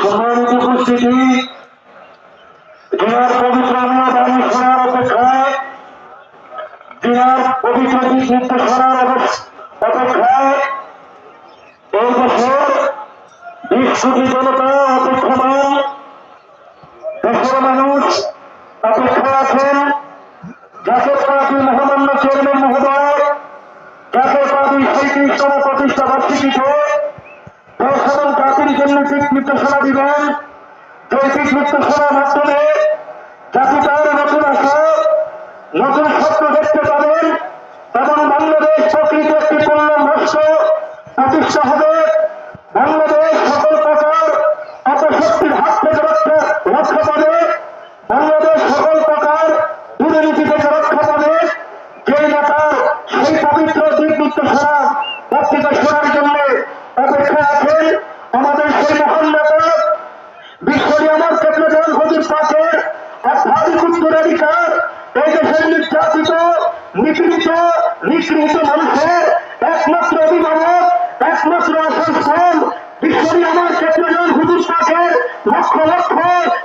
সম্মানিত উপস্থিতি, দিনার পবিত্র বাণী শোনার অপেক্ষায়, দিনার পবিত্র দিক নির্দেশনার অপেক্ষায় এই দেশের 20 কোটি জনতা অপেক্ষমান, দেশের মানুষ অপেক্ষায় আছেন। জাতীয় পার্টি মহামান্য চেয়ারম্যান মহোদয় জাতীয় পার্টি 37তম প্রতিষ্ঠা বার্ষিকীতে দেশ এবং জাতির জন্য দিক নির্দেশনা দিবেন। যে দিক নির্দেশনার মাধ্যমে জাতি তার নতুন আশা, নতুন স্বপ্ন দেখতে পাবেন এবং বাংলাদেশ প্রকৃত একটি কল্যাণ রাষ্ট্র প্রতিষ্ঠা হবে। বাংলাদেশ সকল প্রকার অপশক্তির হাত থেকে রক্ষা পাবে। বাংলাদেশ সকল প্রকার দুর্নীতি থেকে রক্ষা পাবে। যে নেতার সেই পবিত্র দিক নির্দেশনা বক্তৃতা শোনার জন্য অপেক্ষায় আছেন আমাদের সেই মহান নেতা বিশ্বরী আমার প্রেসিডেন্ট হুজুর পাকের আধ্যাত্মিক উত্তরাধিকার, এই দেশের নির্যাতিত, নিপীড়িত, নিগৃহীত মানুষের একমাত্র অভিভাবক, একমাত্র আশ্রয়স্থল বিশ্বরী আমার প্রেসিডেন্ট হুজুর পাকের লক্ষ লক্ষ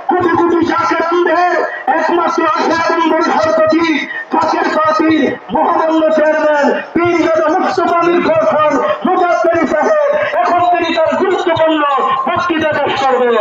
কোটি কোটি জাকেরানদের একমাত্র আশা এবং ভরসার প্রতি জাতীয় পার্টির মহামান্য চেয়ারম্যান পীরজাদা মুস্তফা মীর খান মুজাদ্দেরী সাহেব এখন তিনি তার গুরুত্বপূর্ণ বক্তৃতা পেশ করবেন।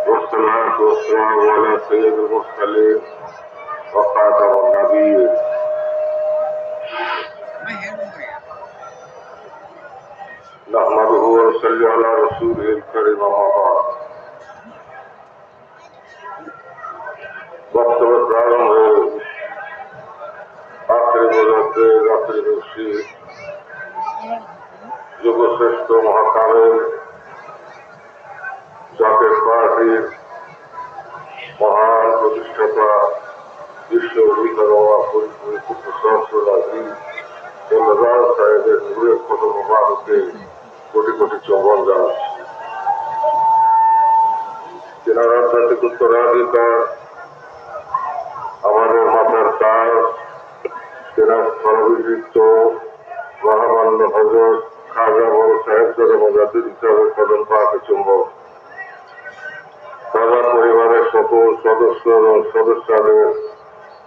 والصلاة والسلام على سيد المرسلين وخاتم النبيين نحمده ونصلي على رسوله الكريم أما بعد বক্তব্য প্রারম্ভ হয়ে আখেরি মুজাদ্দিদ আখেরি মুর্শিদ যুগশ্রেষ্ঠ মহাকালের জাতীয় পার্টির মহান প্রতিষ্ঠাতা বিশ্ব অধিকার সাহেবের নূরের কদম মুবারকে কোটি কোটি চুম্বন জানাচ্ছি। তেনার আধ্যাত্মিক উত্তরাধিকার আমাদের মাথার তাজ, তেনার স্থলবিচিত্র মহামান্য হযরত খাজা বড় সাহেবজাদা মুজাদ্দিদী সাহেবের কদম পাকে চুম্বন, তার পরিবারের সকল সদস্য এবং সদস্যদের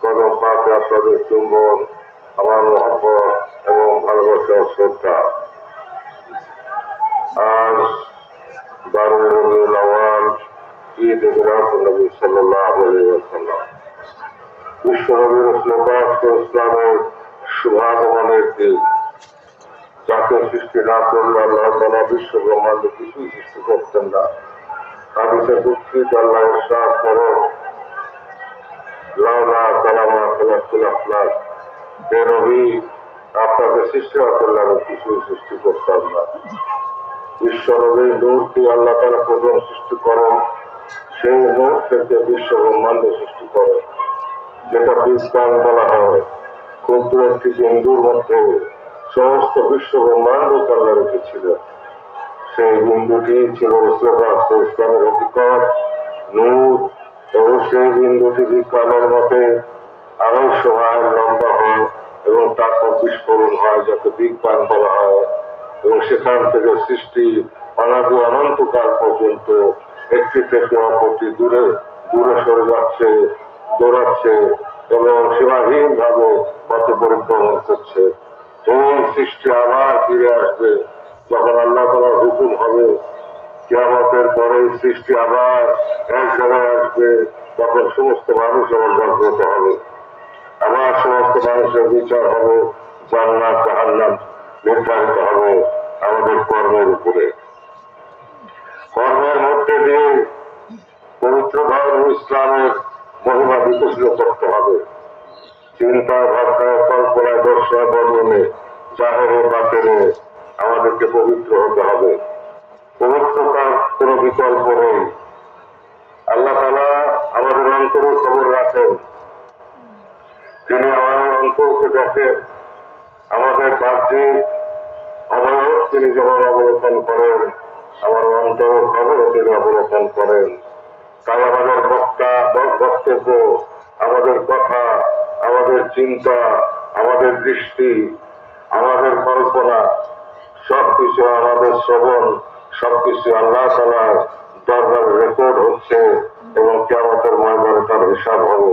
কদম পাকে আপনাদের চুম্বন, আমার মহব্বত এবং ভালোবাসা ও শ্রদ্ধা। আজ 12 রবিউল আউয়াল, ঈদ মিলাদুন্নবী সাল্লাল্লাহু আলাইহি ওয়াসাল্লাম, বিশ্বনবীর ইসলামের শুভাগমনের দিন। যাকে সৃষ্টি না করলে আল্লাহ তাআলা বিশ্ব ব্রহ্মাণ্ডে কিছুই সৃষ্টি করতেন না। হাদিসে কুদসি আল্লাহ ইরশাদ করেন, লাউলা কালামা খালাকুল আফলাক, হে নবী আপনাকে সৃষ্টি না করলে আমি কিছুই সৃষ্টি করতাম না। বিশ্ব নবীর নূরকে আল্লাহ তাআলা প্রথম সৃষ্টি করেন, সেই নূর থেকে বিশ্ব ব্রহ্মাণ্ড সৃষ্টি করেন, যেটা বিজ্ঞান বলা হয়। ক্ষুদ্র একটি বিন্দুর মধ্যে সমস্ত বিশ্ব ব্রহ্মাণ্ডকে আল্লাহ রেখেছিলেন। সেই বিন্দুটি ছিল ইসলামের অধিকার নূর, এবং সেই বিন্দুটি বিজ্ঞানের মতে 250 মাইল লম্বা হয় এবং তারপর বিস্ফোরণ হয়, যাকে বিগ ব্যাং বলা হয়। এবং সেখান থেকে সৃষ্টি অনাদি অনন্তকাল পর্যন্ত একটি থেকে অপরটি দূরে দূরে সরে যাচ্ছে, দৌড়াচ্ছে এবং সীমাহীন ভাবে পথ পরিক্রমণ করছে। এই সৃষ্টি আবার ফিরে আসবে যখন আল্লাহ তাআলার হুকুম হবে। কিয়ামতের পরে সৃষ্টি আবার এক জায়গায় আসবে, তখন সমস্ত মানুষ আবার জাগ্রত হবে। আবার সমস্ত মানুষের বিচার হবে, জান্নাত জাহান্নাম নির্ধারিত হবে আমাদের কর্মের উপরে। কর্মের মধ্যে দিয়ে পবিত্র ধর্ম ইসলামের মহিমা বিকশিত করতে হবে। চিন্তা ভাবনায় কল্পনায় দর্শনায় বর্ণনে জাহেরে বাতেনে আমাদেরকে পবিত্র হতে হবে। পবিত্রতার কোন বিকল্প নেই। আল্লাহ তাআলা আমাদের অন্তরের খবর রাখেন। তিনি আমাদের অন্তরকে দেখেন, আমাদের বাহ্যিক অবয়ব তিনি যেমন অবলোকন করেন, আমার অন্তরের খবর তিনি অবলোকন করেন। তাই আমাদের বক্তব্য, আমাদের কথা, আমাদের চিন্তা, আমাদের দৃষ্টি, আমাদের কল্পনা সবকিছু, আমাদের শ্রবণ সবকিছু আল্লাহ তাআলার দরবারে রেকর্ড হচ্ছে এবং কিয়ামতের ময়দানে তার হিসাব হবে।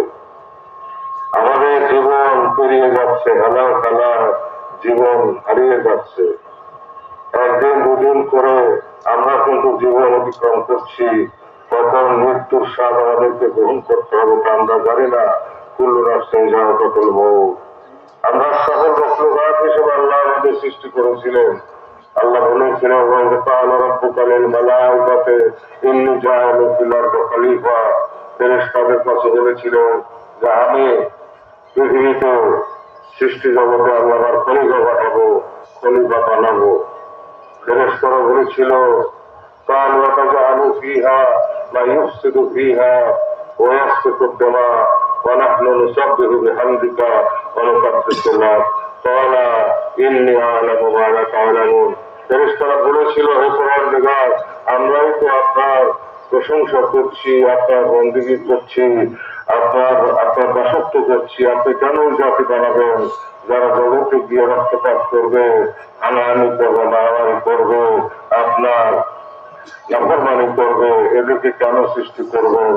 আমাদের জীবন পেরিয়ে যাচ্ছে, হাজার হাজার জীবন হারিয়ে যাচ্ছে। একদিন দুদিন করে আমরা কিন্তু জীবন অতিক্রম করছি। কখন মৃত্যুর স্বাদ আমাদেরকে গ্রহণ করতে হবে তা আমরা জানি না। কুল্লু নাফসিন যায়কাতুল মউত। আমরা সকল মখলুকাত হিসেবে আল্লাহ আমাদের সৃষ্টি করেছিলেন। আল্লাহ বলেছিলেন, ওয়া ক্বালা রাব্বুকা লিল মালাইকাতি ইন্নী জাইলুন ফিল আরদি খলিফা। ফেরেশতাদের কাছে বলেছিলেন যে আমি পৃথিবীতে সৃষ্টি জগতে আমি আমার খলিফা পাঠাবো, খলিফা বানাবো। ফেরেশতারা বলেছিল, قالوا أتجعل فيها ما يفسد فيها ويسفك الدماء ونحن نسبح بحمدك ونقدس لك قال إني أعلم ما لا تعلمون। ফেরেশতারা বলেছিল, হে পরওয়ারদিগার, আমরাই তো আপনার প্রশংসা করছি, আপনার বন্দেগী করছি, আপনার দাসত্ব করছি। আপনি কেন জাতি বানাবেন যারা জগতে গিয়ে রক্তপাত করবে, হানাহানি করবে, মারামারি করবে, আপনার নাফরমানি করবে, এদেরকে কেন সৃষ্টি করবেন?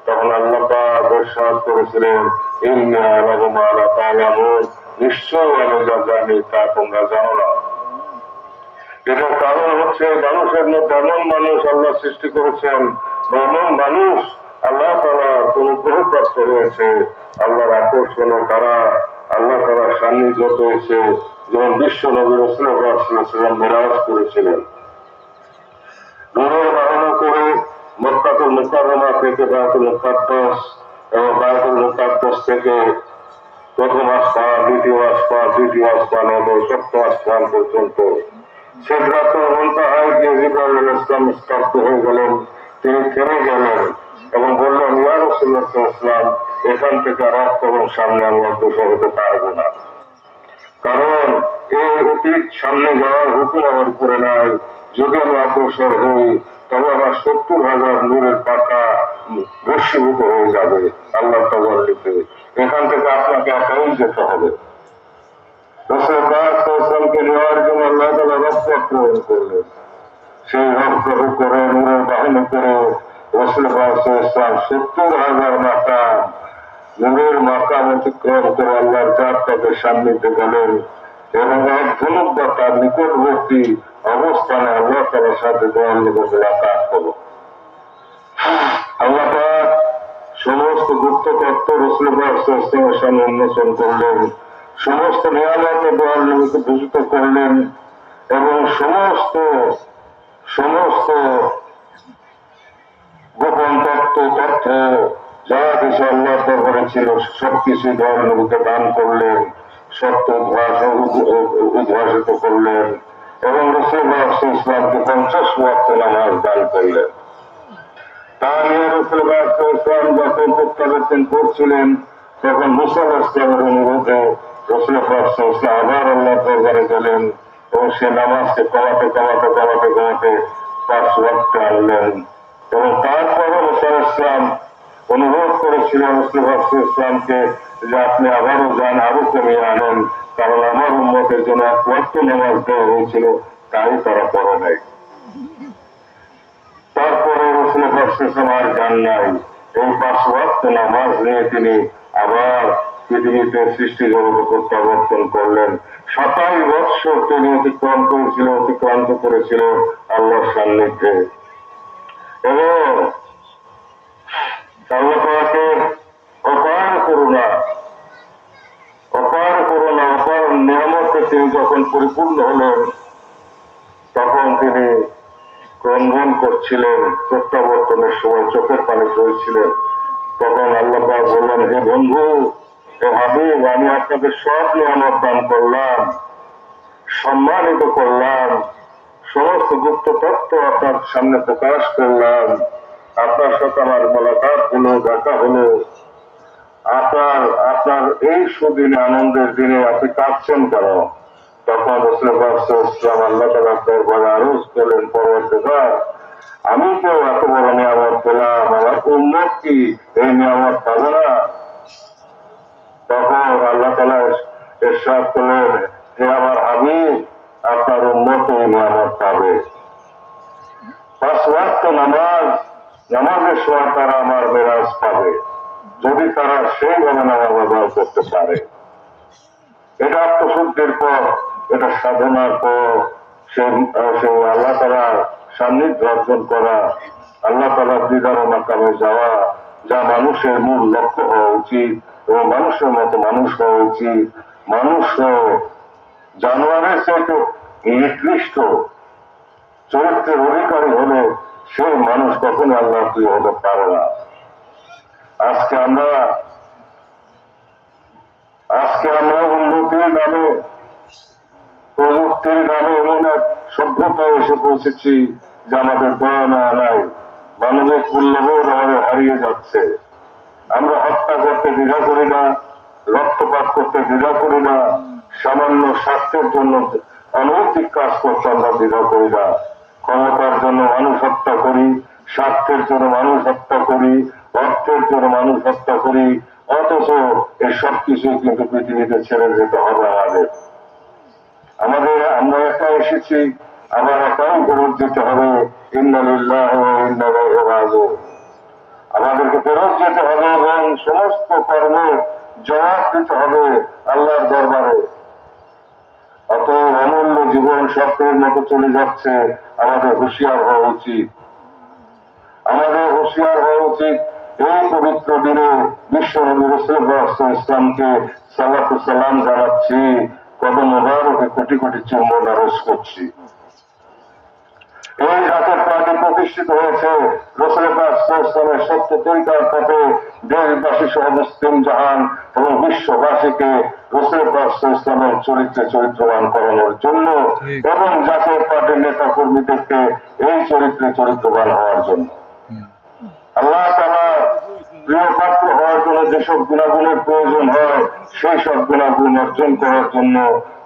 তখন আল্লাহ পাক ইরশাদ করেছিলেন, ইন্নী আ'লামু মা লা তা'লামুন, নিশ্চয়ই আমি যা জানি তা তোমরা জানো না। এটার কারণ হচ্ছে মানুষের মধ্যে এমন মানুষ আল্লাহ সৃষ্টি করেছেন, এমন মানুষ আল্লাহ তাআলা অনুগ্রহপ্রাপ্ত হয়েছে, আল্লাহর আকর্ষণে তারা আল্লাহ তাআলার সান্নিধ্য পেয়েছে। যেমন বিশ্ব নবী রাসূলুল্লাহ সাল্লাল্লাহু আলাইহি ওয়াসাল্লাম মেরাজ করেছিলেন নূরের বাহন করে মক্কাতুল মুকাররমা থেকে বায়তুল মুকাদ্দাস এবং বায়তুল মুকাদ্দাস থেকে প্রথম আসমান, দ্বিতীয় আসমান, তৃতীয় আসমান এবং সপ্তম আসমান পর্যন্ত সিদরাতুল মুনতাহায় গিয়ে জিবরাইল আলাইহিস সালাম স্তব্ধ হয়ে গেলেন। তিনি থেমে গেলেন এবং বললেন, ইয়া রাসূলুল্লাহ সাল্লাল্লাহু আলাইহি ওয়াসাল্লাম, এখান থেকে রক্ত এবং সামনে আমি অগ্রসর হতে পারবো না, কারণ এই অতীত সামনে যাওয়ার হুকুম আমার উপরে নাই। যদি আমি অগ্রসর হই তবে আমার 70,000 নূরের পাতা বর্ষীভূত হয়ে যাবে আল্লাহ তাআলাকে। এখান থেকে আপনাকে একাই যেতে হবে। রাসূল পাক সাল্লাল্লাহু আলাইহি ওয়াসাল্লামকে নেওয়ার জন্য আল্লাহ তাআলা রক্ত প্রেরণ করলেন। সেই রক্ত করে নূরের বাহনে করে রাসূল পাক সাল্লাল্লাহু আলাইহি ওয়াসাল্লাম 70,000 মাকাম নূরের মাকাম অতিক্রম করে আল্লাহর জাত তাদের সান্নিধ্যে গেলেন এবং এক ধনুকবা তার নিকটবর্তী অবস্থানে আল্লাহ তাআলার সাথে মোলাকাত হলো। আল্লাহ পাক সমস্ত গুপ্ত তত্ত্ব রাসূল পাক সাল্লাল্লাহু আলাইহি ওয়াসাল্লামের সামনে উন্মোচন করলেন, সমস্ত নিয়ামতে দয়াল নবীকে ভূষিত করলেন এবং সমস্ত গোপন তথ্য যা কিছু আল্লাহর দরবারে ছিল সবকিছু দয়াল নবীকে দান করলেন, সত্য উদ্ভাসিত করলেন এবং রাসূলুল্লাহ সাল্লাল্লাহু আলাইহি ওয়াসাল্লামকে 50 ওয়াক্ত নামাজ দান করলেন। তা নিয়ে রাসূলুল্লাহ সাল্লাল্লাহু আলাইহি ওয়াসাল্লাম যখন প্রত্যাবর্তন করছিলেন তখন মুসা আলাইহিস সালামের অনুরোধে রাসূলুল্লাহ সাল্লাল্লাহু আলাইহি ওয়াসাল্লাম আবার আল্লাহর দরবারে গেলেন এবং সে নামাজকে কমাতে 5 ওয়াক্ত আনলেন। এবং তারপরে মুসা আলাইহিস সালাম অনুরোধ করেছিলেন রাসূলুল্লাহ সাল্লাল্লাহু আলাইহি ওয়াসাল্লামকে যে আপনি আবারও যান, আরো কমিয়ে আনেন, কারণ আমার উম্মতের জন্য 1 ওয়াক্ত নামাজ দেওয়া হয়েছিল, তাই তারা পড়ে নাই। তারপরে রসুল আর যান নাই। এই 5 ওয়াক্ত নামাজ নিয়ে তিনি আবার পৃথিবীতে সৃষ্টি জগতে প্রত্যাবর্তন করলেন। 27 বৎসর তিনি অতিক্রান্ত করেছিল আল্লাহর সান্নিধ্যে। এবং আল্লাহ পাকের অপার করুণা, অপার নিয়ামতে তিনি যখন পরিপূর্ণ হলেন, তখন তিনি ক্রন্দন করছিলেন, প্রত্যাবর্তনের সময় চোখের পানি পড়েছিলেন। তখন আল্লাহ পাক বললেন, হে বন্ধু, হে হাবিব, আমি আপনাদের সব নিয়ামত দান করলাম, সম্মানিত করলাম, সমস্ত গুপ্ত তত্ত্ব আপনার সামনে প্রকাশ করলাম, আপনার সাথে আমার মোলাকাত হলো, দেখা হলো। আপনার এই সুদিনে, আনন্দের দিনে আপনি কাঁদছেন কেন? তখন রাসূলুল্লাহ আল্লাহ তাআলার দরবারে আরজ করলেন, পরওয়ারদিগার, আমি তো এত বড় নিয়ামত পেলাম, আমার উম্মত কি এই নিয়ামত পাবে না? তখন আল্লাহ তাআলা ইরশাদ করলেন, হে আমার হাবিব, আপনার উম্মত এই নিয়ামত পাবে। 5 ওয়াক্ত নামাজের সময় তারা আমার মেরাজ পাবে, যদি তারা সেইভাবে নামাজ আদায় করতে পারে। এটা আত্মশুদ্ধির পর, এটা সাধনার পর, সে আল্লাহ তাআলার সান্নিধ্য অর্জন করা, আল্লাহ তাআলার দিদার মাকামে যাওয়া, যা মানুষের মূল লক্ষ্য হওয়া উচিত। এবং মানুষের মতো মানুষ হওয়া উচিত। মানুষ জানোয়ারের চাইতে নিকৃষ্ট চরিত্রের অধিকারী হলে সেই মানুষ কখনো আল্লাহ প্রিয় হতে পারে না। আজকে আমরা উন্নতির নামে, প্রযুক্তির নামে এমন এক সভ্যতায় এসে পৌঁছেছি যে আমাদের দয়া মায়া নাই, মানবিক মূল্যবোধ আমাদের হারিয়ে যাচ্ছে। আমরা হত্যা করতে দ্বিধা করি না, রক্তপাত করতে দ্বিধা করি না, সামান্য স্বার্থের জন্য অনৈতিক কাজ করতে আমরা দ্বিধা করি না। ক্ষমতার জন্য মানুষ হত্যা করি, স্বার্থের জন্য মানুষ হত্যা করি, অর্থের জন্য মানুষ হত্যা করি, অথচ এই সব কিছুই কিন্তু পৃথিবীতে ছেড়ে যেতে হবে আমরা একা এসেছি, আবার একাই ফেরত যেতে হবে। ইন্না লিল্লাহি ওয়া ইন্না ইলাইহি রাজিউন। আমাদেরকে ফেরত যেতে হবে এবং সমস্ত কর্মের জবাব দিতে হবে আল্লাহর দরবারে। অত অমূল্য জীবন স্বপ্নের মতো চলে যাচ্ছে, আমাদের হুঁশিয়ার হওয়া উচিত। এই পবিত্র দিনে বিশ্ব নবী রাসূলুল্লাহ সাল্লাল্লাহু আলাইহি ইসলামকে সালাতু সালাম জানাচ্ছি, কদম মোবারকে কোটি কোটি চুম্বন আরজ করছি। এই জাতের পার্টি প্রতিষ্ঠিত হয়েছে রাসূলুল্লাহ সাল্লাল্লাহু আলাইহি ওয়াসাল্লামের সত্য তরিকার পথে। দেশবাসী সহ মুসলিম জাহান এবং বিশ্ববাসীকে রাসূলুল্লাহ সাল্লাল্লাহু আলাইহি ওয়াসাল্লামের চরিত্রে চরিত্রবান করানোর জন্য এবং জাতীয় পার্টির নেতা কর্মীদেরকে এই চরিত্রে চরিত্রবান হওয়ার জন্য। আল্লাহ তাআলা প্রিয় পাত্র হওয়ার জন্য যেসব গুণাগুণের প্রয়োজন হয়, সেই সব গুণাগুণ অর্জন করার জন্য,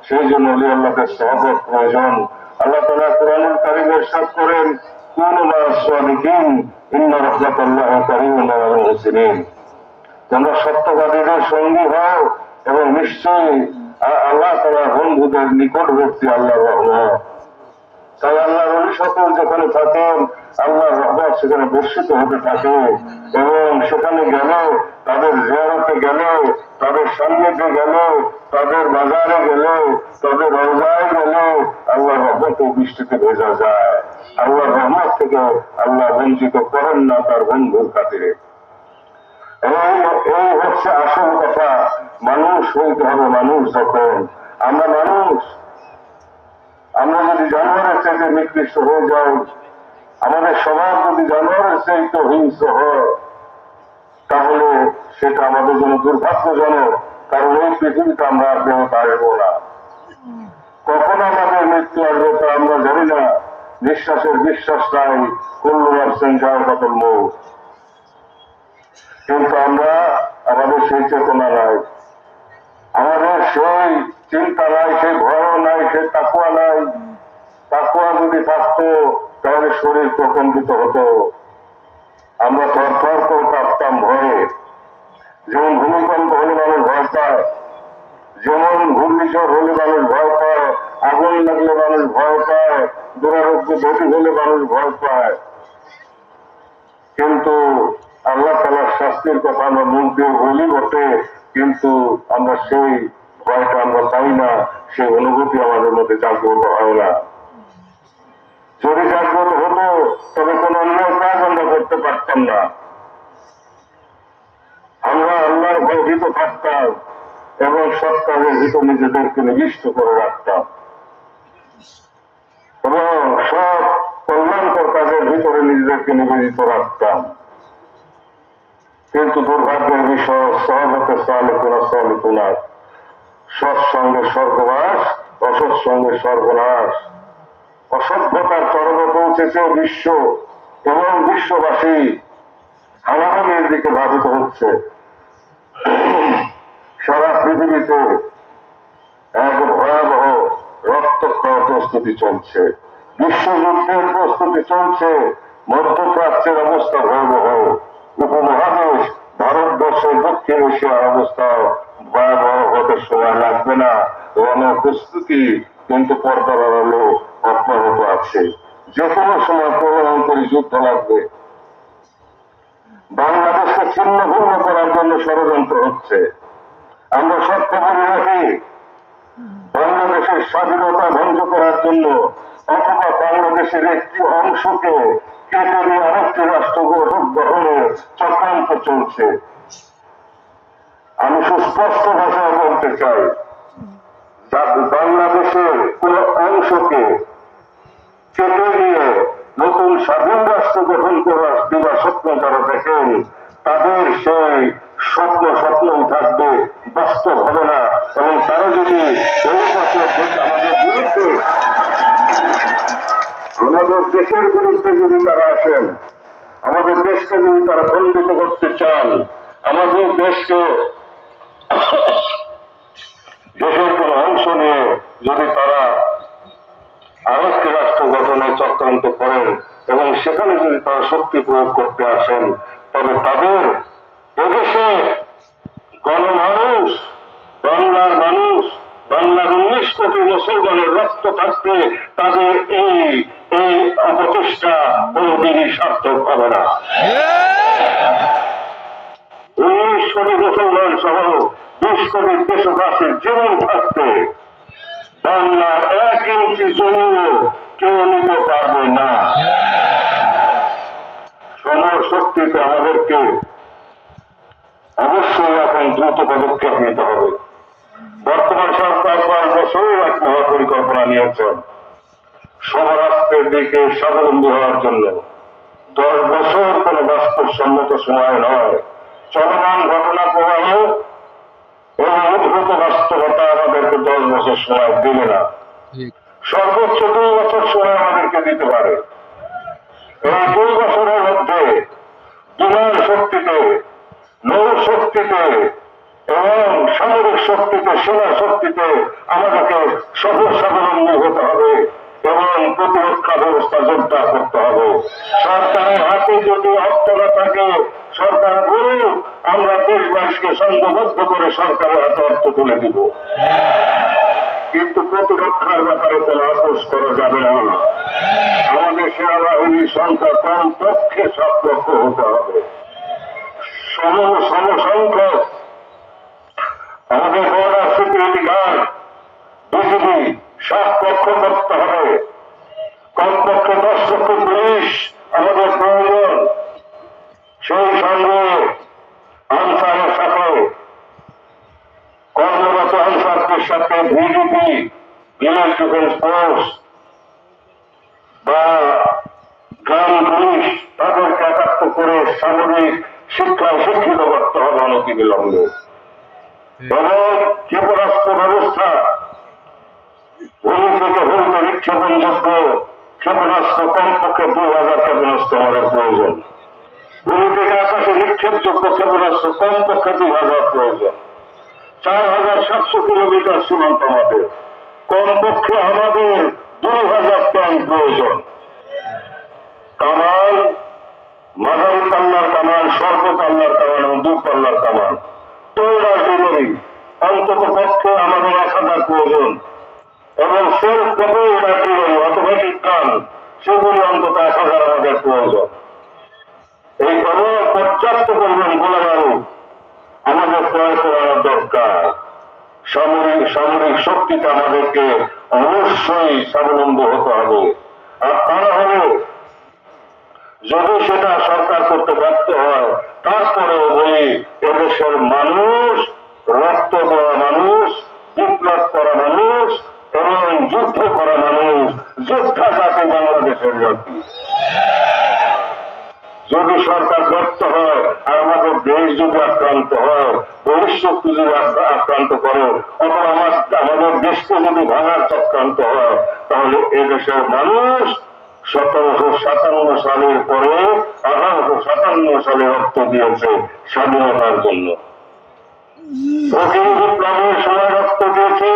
সেই জন্য ওলি আল্লাহদের সহবত প্রয়োজন। আল্লাহ তাআলা কুরআনুল কারীমে ইরশাদ করেন, কুনু মা'আস সাদিকিন ইন্না রাহমাতাল্লাহি কারীমুন আলাল মুহসিনিন। তোমরা সত্যবাদীদের সঙ্গী হও এবং নিশ্চয়ই আল্লাহ তাআলা বন্ধুদের নিকটবর্তী আল্লাহর রহমত। তাই আল্লাহর ওলি সকল যেখানে থাকেন, আল্লাহর রহমত সেখানে বর্ষিত হতে থাকে এবং সেখানে গেলেও, তাদের জিয়ারতে গেলেও, তাদের সান্নিধ্যে গেলেও, তাদের বাজারে গেলেও, তাদের রওজায় গেলেও আল্লাহর রহমত ও বৃষ্টিতে ভেজা যায়। আল্লাহর রহমত থেকে আল্লাহ বঞ্চিত করেন না তার বন্ধুর খাতিরে। এই হচ্ছে আসল কথা। মানুষ হইতে হবে মানুষ। যখন আমরা যদি জানোয়ারের চাইতে নিকৃষ্ট হয়ে যাই, আমাদের সমাজ যদি জানোয়ারের চাইতে হিংস্র হয়, তাহলে সেটা আমাদের জন্য দুর্ভাগ্যজনক। কারণ এই পৃথিবীতে আমরা আর ফেরত আসবো না। কখন আমাদের মৃত্যু আসবে তা আমরা জানি না। নিঃশ্বাসের বিশ্বাস নাই, কুল্লু নাফসিন যায়কাতুল মউত। কিন্তু আমাদের সেই চেতনা নাই, আমাদের সেই চিন্তা নাই, সেই ভয় নাই, সেই তাকওয়া নাই। তাকওয়া যদি থাকতো তাহলে শরীর প্রকম্পিত হতো, আমরা থরথর করে কাঁপতাম ভয়ে। যেমন ভূমিকম্প হলে মানুষ ভয় পায়, যেমন ঘূর্ণিঝড় হলে মানুষ ভয় পায়, আগুন লাগলে মানুষ ভয় পায়, দুরারোগ্য ব্যাধি হলে মানুষ ভয় পায়। কিন্তু আল্লাহ তাআলার শাস্তির কথা আমরা মুখ দিয়ে বলি বটে, কিন্তু আমরা সেই ভয়টা আমরা পাই না, সেই অনুভূতি আমাদের মধ্যে জাগ্রত হয় না। যদি জাগ্রত হতো তবে কোনো অন্যায় কাজ আমরা করতে পারতাম না। আমরা আল্লাহর ভীত থাকতাম এবং সৎ কাজের ভিতর নিজেদেরকে নিবিষ্ট করে রাখতাম এবং সব কল্যাণকর কাজের ভিতরে নিজেদেরকে নিবেদিত রাখতাম। কিন্তু দুর্ভাগ্যের বিষয়, সহবতে সালিকুনা, সৎসঙ্গে স্বর্গবাস, অসৎসঙ্গে সর্বনাশ। অসভ্যতার চরমে পৌঁছেছে বিশ্ব এবং বিশ্ববাসী হানাহানির দিকে ধাবিত হচ্ছে। সারা পৃথিবীতে এক ভয়াবহ রক্তক্ষয় প্রস্তুতি চলছে, বিশ্বযুদ্ধের প্রস্তুতি চলছে, মধ্যপ্রাচ্যের অবস্থা ভয়াবহ, উপমহাদেশ ভারতবর্ষের দক্ষিণ এশিয়ার অবস্থা ভয়াবহ হতে সময় লাগবে না। প্রস্তুতি কিন্তু পর্দার আড়ালে অব্যাহত আছে। যে কোনো সময় প্রধানমন্ত্রী যুদ্ধ লাগবে। বাংলাদেশকে ছিন্ন ভিন্ন করার জন্য ষড়যন্ত্র হচ্ছে। আমরা সত্য বলে রাখি, বাংলাদেশের স্বাধীনতা ধ্বংস করার জন্য অথবা বাংলাদেশের একটি অংশকে কেটে নিয়ে আরেকটি রাষ্ট্র গঠনের চক্রান্ত চলছে। আমি সুস্পষ্ট ভাষায় বলতে চাই, বাংলাদেশের কোন অংশকে কেটে নিয়ে নতুন স্বাধীন রাষ্ট্র গঠন করার দিবা স্বপ্ন যারা দেখেন, তাদের সেই স্বপ্নই থাকবে, বাস্তব হবে না। এবং তারা যদি আমাদের বিরুদ্ধে, আমাদের দেশের বিরুদ্ধে যদি তারা আসেন, আমাদের দেশকে যদি তারা খণ্ডিত করতে চান, আমাদের দেশকে দেশের কোন অংশ নিয়ে যদি তারা আরেকটি রাষ্ট্র গঠনের চক্রান্ত করেন এবং সেখানে যদি তারা শক্তি প্রয়োগ করতে আসেন, তবে তাদের এদেশে গণমানুষ, বাংলার মানুষ, বাংলার 19 কোটি মুসলমানের রক্ত থাকতে তাদের এই অপচেষ্টা কোনদিনই সার্থক হবে না। 19 কোটি মুসলমান সহ 20 কোটি দেশবাসীর জীবন থাকতে বাংলার 1 ইঞ্চি জমিও কেউ নিতে পারবে না। সময় শক্তিতে আমাদেরকে অবশ্যই এখন দ্রুত পদক্ষেপ নিতে হবে। বর্তমান সরকার 5 বছর এক মহাপরিকল্পনা নিয়েছেন সমরাষ্ট্রের দিকে স্বাবলম্বী হওয়ার জন্য। 10 বছর কোন বাস্তবসম্মত সময় নয়। চলমান ঘটনা প্রবাহ এবং উদ্ভূত বাস্তবতা আমাদেরকে 10 বছর সময় দিবে না। সর্বোচ্চ 2 বছর সময় আমাদেরকে দিতে পারে। এই 2 বছরের মধ্যে বিমান শক্তিতে, নৌ শক্তিতে এবং সামরিক শক্তিতে, সেনা শক্তিতে আমাদেরকে স্বাবলম্বী হতে হবে এবং প্রতিরক্ষা ব্যবস্থা জোরদার করতে হবে। সরকারের হাতে যদি অর্থ না থাকে, সরকার বলুন আমরা দেশবাসীকে সংঘবদ্ধ করে সরকারের হাতে অর্থ তুলে দিব, কিন্তু প্রতিরক্ষার ব্যাপারে কোন আপোষ করা যাবে না। আমাদের সেনাবাহিনীর সংখ্যা কমপক্ষে 7 লক্ষ হতে হবে। সমসংখ্যক আমাদের বর্ডার সিকিউরিটি গার্ড, বিজিবি 7 লক্ষ করতে হবে। কমপক্ষে 10 লক্ষ পুলিশ আমাদের প্রয়োজন। সেই সঙ্গে আনসারের সাথে, কর্মরত আনসারদের সাথে ভিডিপি, ভিলেজ ডিফেন্স ফোর্স বা গ্রাম পুলিশ, তাদেরকে একাত্ম করে সামরিক শিক্ষায় শিক্ষিত করতে হবে অনতিবিলম্বে। এবং ক্ষেপণাস্ত্র ব্যবস্থা, ভূমি থেকে ভূমিতে নিক্ষেপণযোগ্য ক্ষেপণাস্ত্র কমপক্ষে 2000 ক্ষেপণাস্ত্র আমাদের প্রয়োজন। ভূমি থেকে আকাশে নিক্ষেপযোগ্য ক্ষেপণাস্ত্র কমপক্ষে 2000 প্রয়োজন। 4700 কিলোমিটার সীমান্ত আমাদের, কমপক্ষে আমাদের 2000 ট্যাঙ্ক প্রয়োজন। কামান, মাঝারি পাল্লার কামান, স্বল্প পাল্লার কামান এবং 2 পাল্লার কামান, টোল আর্টিলারি অন্তত পক্ষে আমাদের 1000 প্রয়োজন এবং সেলফ প্রপেলড আর্টিলারি অটোমেটিক গান, সেগুলি অন্তত 1000 আমাদের প্রয়োজন। এই এমন পর্যাপ্ত পরিমাণ গোলাবারুদ আমাদের ক্রয় করার দরকার। সামরিক শক্তিতে আমাদেরকে অবশ্যই স্বাবলম্বী হতে হবে। আর তা না হলে যদি সেটা সরকার করতে ব্যর্থ হয়, তারপরেও বলি এদেশের মানুষ, রক্ত দেওয়া মানুষ, বিপ্লব করা মানুষ এবং যুদ্ধ করা মানুষ, যোদ্ধা জাতি বাংলাদেশের জাতি। যদি সরকার ব্যর্থ হয় আর আমাদের দেশ যদি আক্রান্ত হয়, ভবিষ্যৎ যদি আক্রান্ত করে, অথবা আমাদের দেশকে যদি ভাঙার চক্রান্ত হয়, তাহলে এদেশের মানুষ 1757 সালের পরে 1857 সালে রক্ত দিয়েছে স্বাধীনতার জন্য। প্রথম বিপ্লবের সময় রক্ত দিয়েছে,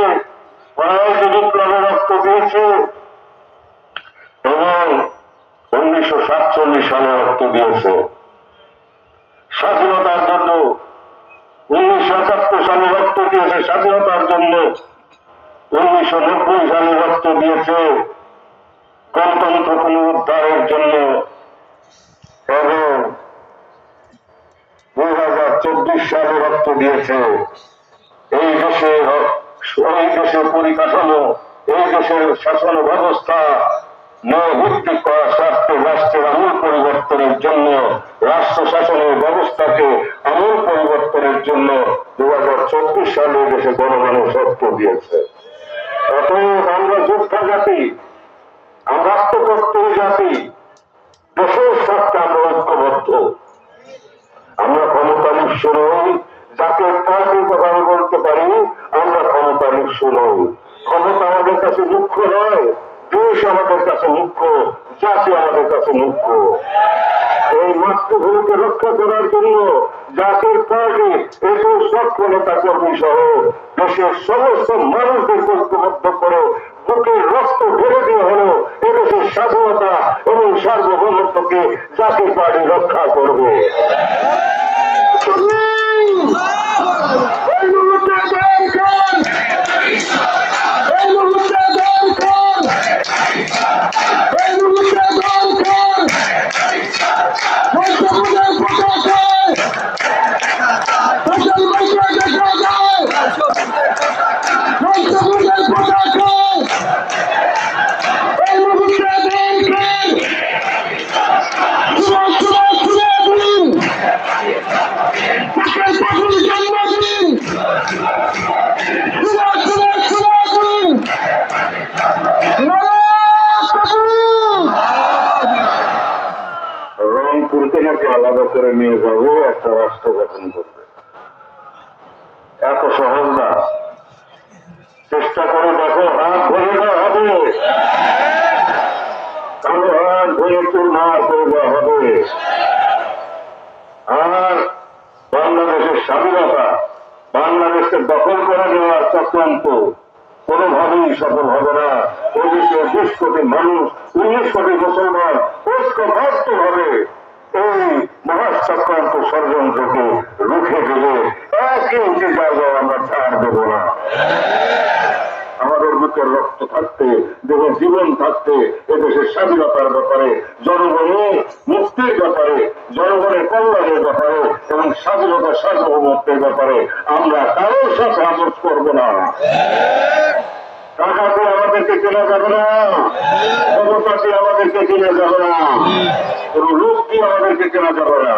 পরবর্তী বিপ্লবে রক্ত দিয়েছে এবং 1947 সালে রক্ত দিয়েছে স্বাধীনতার জন্য। 1971 সালে রক্ত দিয়েছে স্বাধীনতার জন্য। 1990 সালে রক্ত দিয়েছে গণতন্ত্র পুনরুদ্ধারের জন্য এবং 2024 সালে রক্ত দিয়েছে এই দেশের পরিকাঠামো, এই দেশের শাসন ব্যবস্থা নৈভিত্তিক করার স্বার্থে রাষ্ট্রের আমূল পরিবর্তনের জন্য, রাষ্ট্র শাসনের ব্যবস্থাকে আমূল পরিবর্তনের জন্য 2024 সালে দেশে গণমানুষ রক্ত দিয়েছে। অতএব আমরা যোদ্ধা জাতি, আমরা আত্মকর্তী জাতি, দেশের স্বার্থে আমরা ঐক্যবদ্ধ। আমরা ক্ষমতা নিঃস্ব নই। যাকে পার্টির কথা আমি বলতে পারি আমরা ক্ষমতা নিঃস্ব নই। ক্ষমতা আমাদের কাছে মুখ্য নয়, দেশ আমাদের কাছে মুখ্য, জাতি আমাদের কাছে মুখ্য। এই মাতৃভূমিকে রক্ষা করার জন্য জাতির পার্টি এসব সক্ষ নেতা কর্মী সহ দেশের সমস্ত মানুষদের ঐক্যবদ্ধ করে বুকের রক্ত ঢেলে দিয়ে হলো এদেশের স্বাধীনতা এবং সার্বভৌমত্বকে জাতির পার্টি রক্ষা করবে। আলাদা করে নিয়ে যাবো, একটা রাষ্ট্র গঠন করবে। এত সহজ না, চেষ্টা করে দেখো, হাত ধরে দেওয়া হবে, কালো হাত ধরে চুরমার করে দেওয়া হবে। আর বাংলাদেশের স্বাধীনতা, বাংলাদেশকে দখল করে নেওয়ার চক্রান্ত কোনোভাবেই সফল হবে না। ওদিকে 20 কোটি মানুষ, 19 কোটি মুসলমান ঐক্যবদ্ধ হবে এই মহাচক্রান্ত ষড়যন্ত্রকে রুখে দেবে। এক ইঞ্চি জায়গায় আমরা ছাড় দেব না। আমাদের বুকের রক্ত থাকতে, দেহের জীবন থাকতে, এদেশের স্বাধীনতার ব্যাপারে, জনগণের মুক্তির ব্যাপারে, জনগণের কল্যাণের ব্যাপারে এবং স্বাধীনতার সার্বভৌমত্বের ব্যাপারে আমরা কারোর সাথে আপোষ করব না। টাকা দিয়ে আমাদেরকে কেনা যাবে না, ক্ষমতা দিয়ে আমাদেরকে কেনা যাবে না, কোন লোক দিয়ে আমাদেরকে কেনা যাবে না।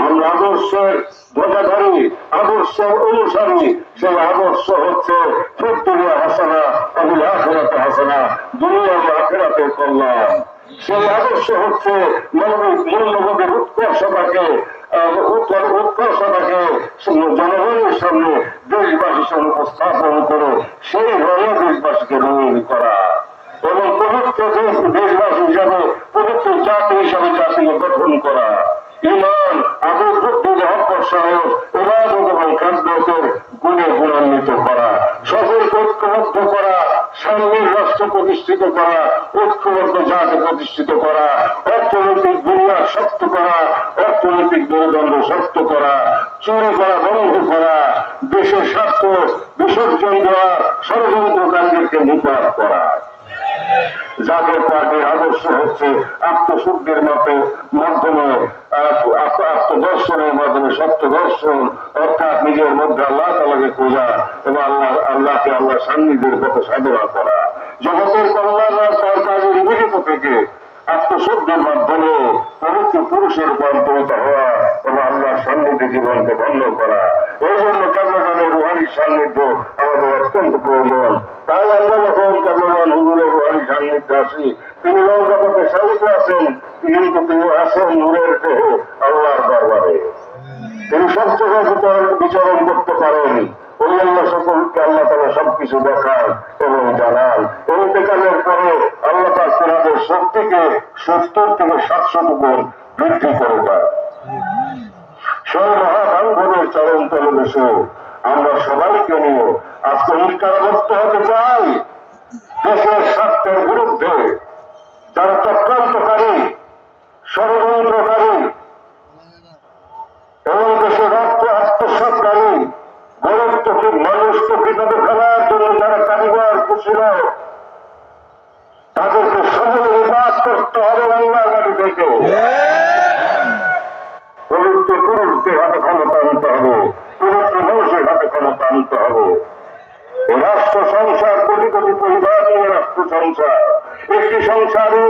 আমরা আদর্শের ধ্বজাধারী, আদর্শ অনুসারী। সেই আদর্শ হচ্ছে ফিদ্দুনিয়া হাসানা আবিল আখিরাতে হাসানা, দুনিয়া ও আখিরাতের কল্যাণ। সেই আদর্শ হচ্ছে মূল্যবোধের উৎকর্ষতাকে জনগণের সামনে দেশবাসীর সামনে উপস্থাপন করে সেইভাবে দেশবাসীকে রঙিন করা এবং পবিত্র দেশবাসী হিসাবে, পবিত্র জাতি হিসাবে জাতিকে গঠন করা। ইমান, আবেগ, বুদ্ধি, মহব্বত সহ ইবাদত এবং খাদ্যের গুণে গুণান্বিত করা, সকলকে ঐক্যবদ্ধ করা, সাম্যের রাষ্ট্র প্রতিষ্ঠিত করা, ঐক্যবদ্ধ জাতি প্রতিষ্ঠিত করা, অর্থনৈতিক বুনিয়াদ শক্ত করা, অর্থনৈতিক মেরুদণ্ড শক্ত করা, চুরি করা বন্ধ করা, দেশের স্বার্থ বিসর্জন দেওয়া ষড়যন্ত্রকারীদেরকে নিপাত করা। যাদের পার্টির আদর্শ হচ্ছে আত্মশুদ্ধির মাধ্যমে আত্মদর্শনের মাধ্যমে সত্য দর্শন, অর্থাৎ নিজের মধ্যে আল্লাহ তাআলাকে খোঁজা এবং আল্লাহকে আল্লাহ সান্নিধ্যের পথে সাধনা করা, জগতের কল্যাণ তার কাজে নিবেদিত থেকে আত্মশুদ্ধির মাধ্যমে পবিত্র পুরুষের রূপান্তরিত হওয়া এবং আল্লাহর সান্নিধ্যে জীবনকে ধন্য করা। এই জন্য কেবলমানের রুহানি সান্নিধ্য আমাদের অত্যন্ত প্রয়োজন। তাই আমরা যখন কেবলমান হুজুরের রুহানি সান্নিধ্যে আসি, তিনি জগতে সাহিত্য আছেন, কিন্তু তিনি আছেন নূরের দেহে আল্লাহর দরবারে। তিনি সব জায়গায় বিচরণ করতে পারেন। ওই আল্লাহ সকলকে আল্লাহ তাআলা সবকিছু দেখান এবং জানান। ইন্তেকালের পরে আল্লাহ পাক তাদের শক্তিকে 70 থেকে 700 গুণ বৃদ্ধি করে দেয়। সেই মহাবান্ধবের চরণ তলে বসে আমরা সবাইকে নিয়ে আজকে নিষ্কারাবদ্ধ হতে চাই। দেশের স্বার্থের বিরুদ্ধে যারা চক্রান্তকারী, ষড়যন্ত্রকারী এবং দেশের রক্ত আত্মসাৎকারী, গরিবকে মানুষকে বিপদে ফেলার জন্য যারা কারিগর কুশীল, তাদেরকে সমূলে নিপাত করতে হবে বাংলার বাড়ি থেকে। পবিত্র পুরুষদের হাতে ক্ষমতা আনতে হবে, পবিত্র মানুষের হাতে ক্ষমতা আনতে হবে। রাষ্ট্র সংসার কোটি কোটি পরিবার নিয়ে রাষ্ট্র সংসার, একটি সংসারে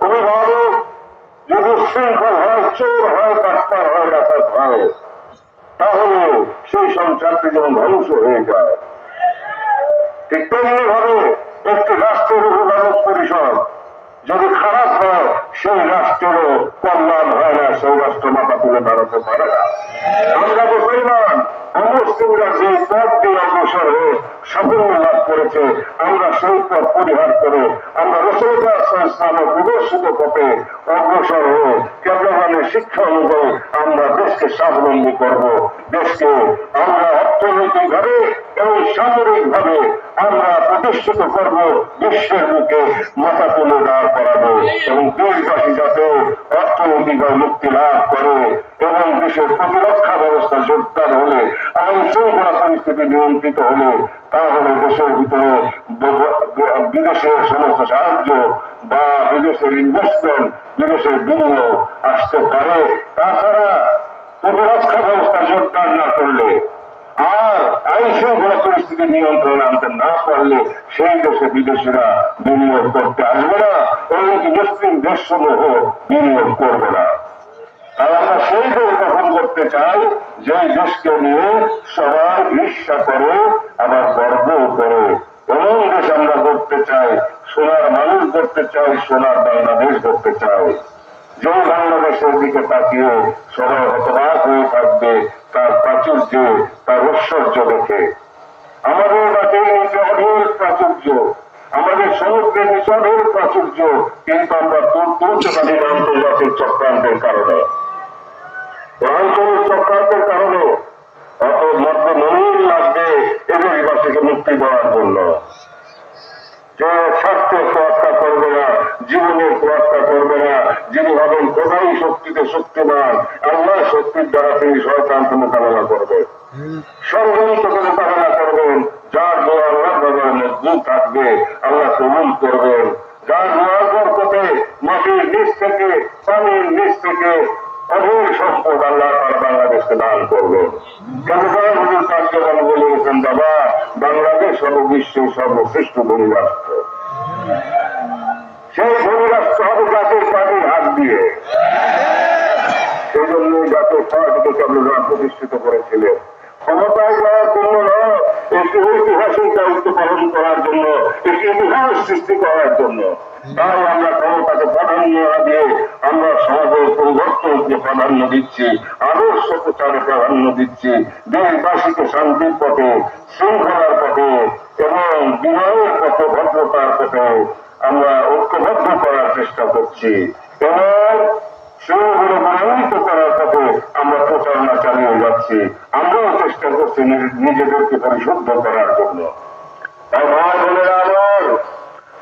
অভিভাবক যদি শৃঙ্খল হয়, চোর হয়, কাস্তার হয়, ডাকাত হয়, তাহলে সেই সংসারটি যেমন ধ্বংস হয়ে যায়। ঠিক তেমনি ভাবে একটি রাষ্ট্রের অভিভাবক পরিষদ যদি খারাপ হয়, সেই রাষ্ট্রেরও কল্যাণ হয় না, সেই রাষ্ট্র মাথা তুলে দাঁড়াতে পারে না। আমরা মুসলমান অমুসলিমরা যে পথ দিয়ে অগ্রসর হয়ে সাফল্য লাভ করেছে, আমরা সেই পথ পরিহার করে আমরা রাসূলুল্লাহ সাল্লাল্লাহু আলাইহি ওয়াসাল্লামের প্রদর্শিত পথে অগ্রসর হয়ে কেবলামানের শিক্ষা অনুযায়ী আমরা দেশকে স্বাবলম্বী করব। দেশকে আমরা অর্থনৈতিকভাবে এবং সামরিকভাবে আমরা প্রতিষ্ঠিত করব, বিশ্বের মুখে মাথা তুলে দাঁড় করাবো এবং দেশবাসী যাতে অর্থনৈতিকভাবে মুক্তি লাভ করে এবং দেশের প্রতিরক্ষা ব্যবস্থা জোরদার হলে, আইন শৃঙ্খলা পরিস্থিতি নিয়ন্ত্রিত হলে, তাহলে দেশের ভিতরে বিদেশের সমস্ত সাহায্য বা বিদেশের ইনভেস্টমেন্ট, বিদেশের বিনিয়োগ আসতে পারে। তাছাড়া প্রতিরক্ষা ব্যবস্থা জোরদার না করলে আর আইন শৃঙ্খলা পরিস্থিতি নিয়ন্ত্রণে আনতে না পারলে সেই দেশে বিদেশিরা বিনিয়োগ করতে আসবে না, এমনকি মুসলিম দেশসমূহ বিনিয়োগ করবে না। আর আমরা সেই দেশ গঠন করতে চাই যে দেশকে নিয়ে সবাই ঈর্ষা করে, আবার গর্ব করে। এমন দেশ আমরা করতে চাই, সোনার মানুষ করতে চাই, সোনার বাংলাদেশ করতে চাই, যে বাংলাদেশের দিকে তাকিয়ে সবাই হতবাক হয়ে থাকবে তার প্রাচুর্য, তার ঐশ্বর্য দেখে। আমাদের মাটির নিচে অঢেল প্রাচুর্য, আমাদের সমুদ্রের নিচে অঢেল প্রাচুর্য, কিন্তু আমরা তুলতে পারি না আন্তর্জাতিক চক্রান্তের কারণে। আঞ্চলিক চক্রান্তের কারণে অত মধ্যে মনির লাগবে এদেশবাসীকে মুক্তি দেওয়ার জন্য। যে স্বার্থের তোয়াক্কা করবে না, জীবনের তোয়াক্কা করবে না, যিনি হবেন খোদাই শক্তিতে শক্তিমান, আল্লাহ শক্তির দ্বারা তিনি শয়তানকে মোকাবেলা করবেন, ষড়যন্ত্রকে মোকাবেলা করবেন। যার দোয়া আল্লাহ বাবার মজবুত থাকবে, আল্লাহ কবুল করবেন। যার দোয়ার বরকতে মাটির নিচ থেকে, পানির নিচ থেকে অঢেল সম্পদ আল্লাহ তারা বাংলাদেশকে দান করবেন। কেন হুজুর কার্যক্রম বলে গেছেন, বাবা বাংলাদেশ হল বিশ্বের সর্বশ্রেষ্ঠ ধনী রাষ্ট্র। সেই ধনী রাষ্ট্র হবে জাতীয় পার্টির হাত দিয়ে। সেই জন্য জাতীয় পার্টিকে কেবল প্রতিষ্ঠিত করেছিলেন ক্ষমতায় যাওয়ার জন্য নয়, একটি ঐতিহাসিক দায়িত্ব পালন করার জন্য, একটি ইতিহাস সৃষ্টি করার জন্য। তাই আমরা ক্ষমতাকে প্রাধান্য না দিয়ে আমরা সমাজের পরিবর্তনকে প্রাধান্য দিচ্ছি, আদর্শ প্রচারে প্রাধান্য দিচ্ছি, দেশবাসীকে শান্তির পথে, শৃঙ্খলার পথে এবং বিনয়ের পথে, ভদ্রতার পথে আমরা ঐক্যবদ্ধ করার চেষ্টা করছি এবং সেগুলো মনোনীত করার পথে আমরা প্রচারণা চালিয়ে যাচ্ছি। আমরাও চেষ্টা করছি নিজেদেরকে পরিশুদ্ধ করার জন্য। তাই ভাই বোনেরা আমার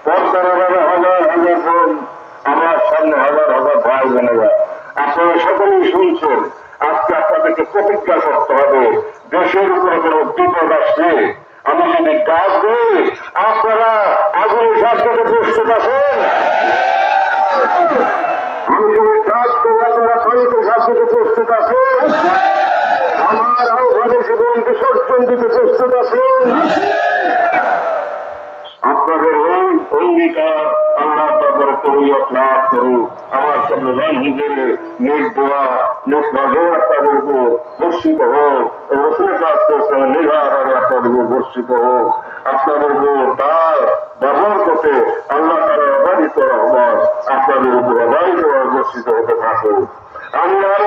পর্দার হাজার হাজার বোন, আমার সামনে হাজার হাজার ভাই বোনেরা, আপনারা সকলেই শুনছেন। আজকে আপনাদেরকে প্রতিজ্ঞা করতে হবে, দেশের উপরে কোনো বিপদ আসলে আমি যদি ডাক দিই আপনারা আগুনের শাস্তিতে প্রস্তুত আছেন? আমি যদি ডাক দিই আপনারা পানিতে শাস্তিতে প্রস্তুত আছেন? আমার আহ্বানে জীবন বিসর্জন দিতে প্রস্তুত আছেন? আপনাদের এই অঙ্গীকার আল্লাহ তাদের কবিয়ত লাভ করুক। আমার সংবিধান হিসেবে নিজ দোয়া নিজ নজর আপনাদের উপর বর্ষিত হোক, রসুল কাজ করছেন নিঘাভাবে আপনাদের উপর বর্ষিত হোক। আপনাদের উপর তার ব্যবহার করতে আল্লাহ তারা অবাধিত রহমান আপনাদের উপর অবাধিত বর্ষিত হতে থাকুক। আমি আর